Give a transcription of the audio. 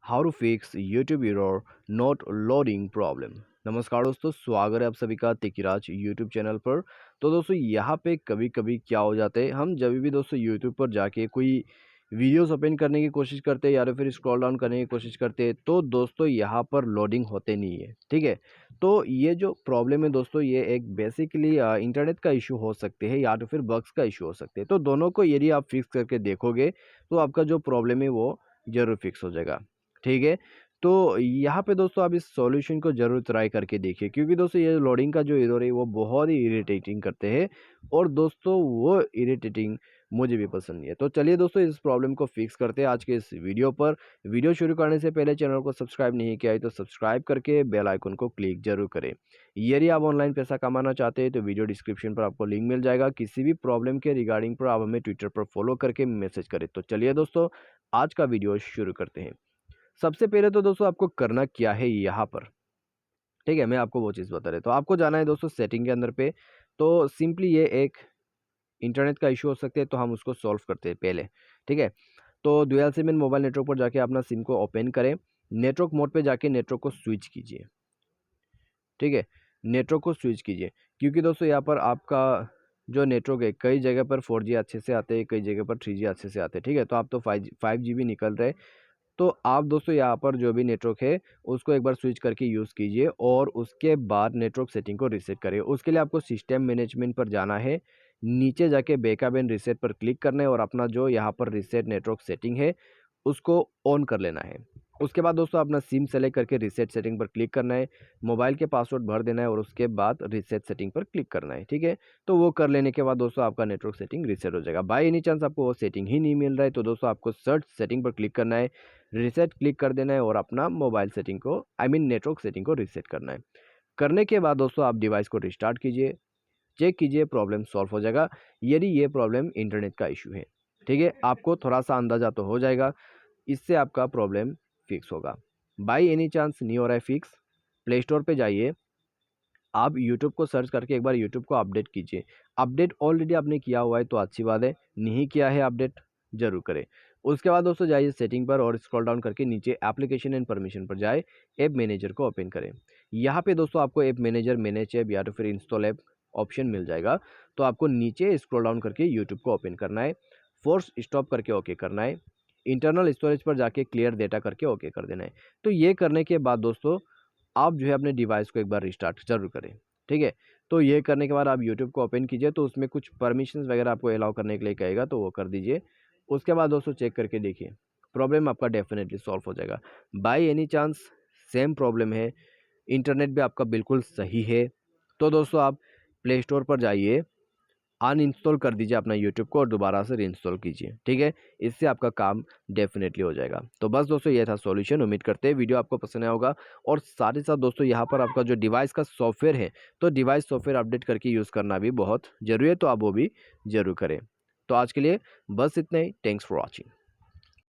How to fix YouTube error not loading problem. नमस्कार दोस्तों, स्वागत है आप सभी का तेकीराज यूट्यूब चैनल पर। तो दोस्तों यहाँ पे कभी कभी क्या हो जाता है, हम जब भी दोस्तों यूट्यूब पर जाके कोई वीडियोस ओपन करने की कोशिश करते हैं या तो फिर स्क्रॉल डाउन करने की कोशिश करते हैं, तो दोस्तों यहाँ पर लोडिंग होते नहीं है। ठीक है, तो ये जो प्रॉब्लम है दोस्तों, ये एक बेसिकली इंटरनेट का इशू हो सकते हैं या तो फिर बग्स का इशू हो सकते हैं। तो दोनों को यदि आप फिक्स करके देखोगे तो आपका जो प्रॉब्लम है वो ज़रूर फिक्स हो जाएगा। ठीक है, तो यहाँ पे दोस्तों आप इस सॉल्यूशन को ज़रूर ट्राई करके देखिए, क्योंकि दोस्तों ये लोडिंग का जो एरर है वो बहुत ही इरिटेटिंग करते हैं और दोस्तों वो इरिटेटिंग मुझे भी पसंद नहीं है। तो चलिए दोस्तों इस प्रॉब्लम को फिक्स करते हैं आज के इस वीडियो पर। वीडियो शुरू करने से पहले चैनल को सब्सक्राइब नहीं किया है तो सब्सक्राइब करके बेल आइकन को क्लिक जरूर करें। यदि आप ऑनलाइन पैसा कमाना चाहते हैं तो वीडियो डिस्क्रिप्शन पर आपको लिंक मिल जाएगा। किसी भी प्रॉब्लम के रिगार्डिंग पर आप हमें ट्विटर पर फॉलो करके मैसेज करें। तो चलिए दोस्तों आज का वीडियो शुरू करते हैं। सबसे पहले तो दोस्तों आपको करना क्या है यहाँ पर, ठीक है, मैं आपको वो चीज़ बता रहा हूँ। तो आपको जाना है दोस्तों सेटिंग के अंदर पे। तो सिंपली ये एक इंटरनेट का इशू हो सकता है, तो हम उसको सॉल्व करते हैं पहले। ठीक है, तो डुअल सिम इन मोबाइल नेटवर्क पर जाके अपना सिम को ओपन करें। नेटवर्क मोड पे जाके नेटवर्क को स्विच कीजिए। ठीक है, नेटवर्क को स्विच कीजिए, क्योंकि दोस्तों यहाँ पर आपका जो नेटवर्क है कई जगह पर 4G अच्छे से आते हैं, कई जगह पर 3G अच्छे से आते हैं। ठीक है, तो आप तो 5G भी निकल रहे हैं। तो आप दोस्तों यहाँ पर जो भी नेटवर्क है उसको एक बार स्विच करके यूज़ कीजिए और उसके बाद नेटवर्क सेटिंग को रीसेट करिए। उसके लिए आपको सिस्टम मैनेजमेंट पर जाना है, नीचे जाके बैकअप एंड रीसेट पर क्लिक करना है और अपना जो यहाँ पर रीसेट नेटवर्क सेटिंग है उसको ऑन कर लेना है। उसके बाद दोस्तों अपना सिम सेलेक्ट करके रीसेट सेटिंग पर क्लिक करना है, मोबाइल के पासवर्ड भर देना है और उसके बाद रीसेट सेटिंग पर क्लिक करना है। ठीक है, तो वो कर लेने के बाद दोस्तों आपका नेटवर्क सेटिंग रीसेट हो जाएगा। बाय एनी चांस आपको वो सेटिंग ही नहीं मिल रहा है तो दोस्तों आपको सर्च सेटिंग पर क्लिक करना है, रीसेट क्लिक कर देना है और अपना मोबाइल सेटिंग को नेटवर्क सेटिंग को रीसेट करना है। करने के बाद दोस्तों आप डिवाइस को रिस्टार्ट कीजिए, चेक कीजिए, प्रॉब्लम सॉल्व हो जाएगा यदि ये प्रॉब्लम इंटरनेट का इशू है। ठीक है, आपको थोड़ा सा अंदाजा तो हो जाएगा, इससे आपका प्रॉब्लम फिक्स होगा। बाई एनी चांस नहीं हो रहा है फिक्स, प्ले स्टोर पे जाइए, आप यूट्यूब को सर्च करके एक बार यूट्यूब को अपडेट कीजिए। अपडेट ऑलरेडी आपने किया हुआ है तो अच्छी बात है, नहीं किया है अपडेट जरूर करें। उसके बाद दोस्तों जाइए सेटिंग पर और स्क्रॉल डाउन करके नीचे एप्लीकेशन एंड परमिशन पर जाए, ऐप मैनेजर को ओपन करें। यहाँ पे दोस्तों आपको ऐप मैनेजर, मैनेज ऐप या तो फिर इंस्टॉल ऐप ऑप्शन मिल जाएगा। तो आपको नीचे स्क्रॉल डाउन करके यूट्यूब को ओपन करना है, फोर्स स्टॉप करके ओके करना है, इंटरनल स्टोरेज पर जाके क्लियर डेटा करके ओके कर देना है। तो ये करने के बाद दोस्तों आप जो है अपने डिवाइस को एक बार रिस्टार्ट ज़रूर करें। ठीक है, तो ये करने के बाद आप यूट्यूब को ओपन कीजिए, तो उसमें कुछ परमिशंस वगैरह आपको अलाउ करने के लिए कहेगा, तो वो कर दीजिए। उसके बाद दोस्तों चेक करके देखिए, प्रॉब्लम आपका डेफिनेटली सॉल्व हो जाएगा। By any chance same problem है, इंटरनेट भी आपका बिल्कुल सही है, तो दोस्तों आप प्ले स्टोर पर जाइए, अनइंस्टॉल कर दीजिए अपना यूट्यूब को और दोबारा से रीइंस्टॉल कीजिए। ठीक है, इससे आपका काम डेफिनेटली हो जाएगा। तो बस दोस्तों ये था सॉल्यूशन। उम्मीद करते हैं वीडियो आपको पसंद आया होगा और साथ ही साथ दोस्तों यहाँ पर आपका जो डिवाइस का सॉफ्टवेयर है, तो डिवाइस सॉफ्टवेयर अपडेट करके यूज़ करना भी बहुत ज़रूरी है, तो आप वो भी ज़रूर करें। तो आज के लिए बस इतना ही। Thanks for watching.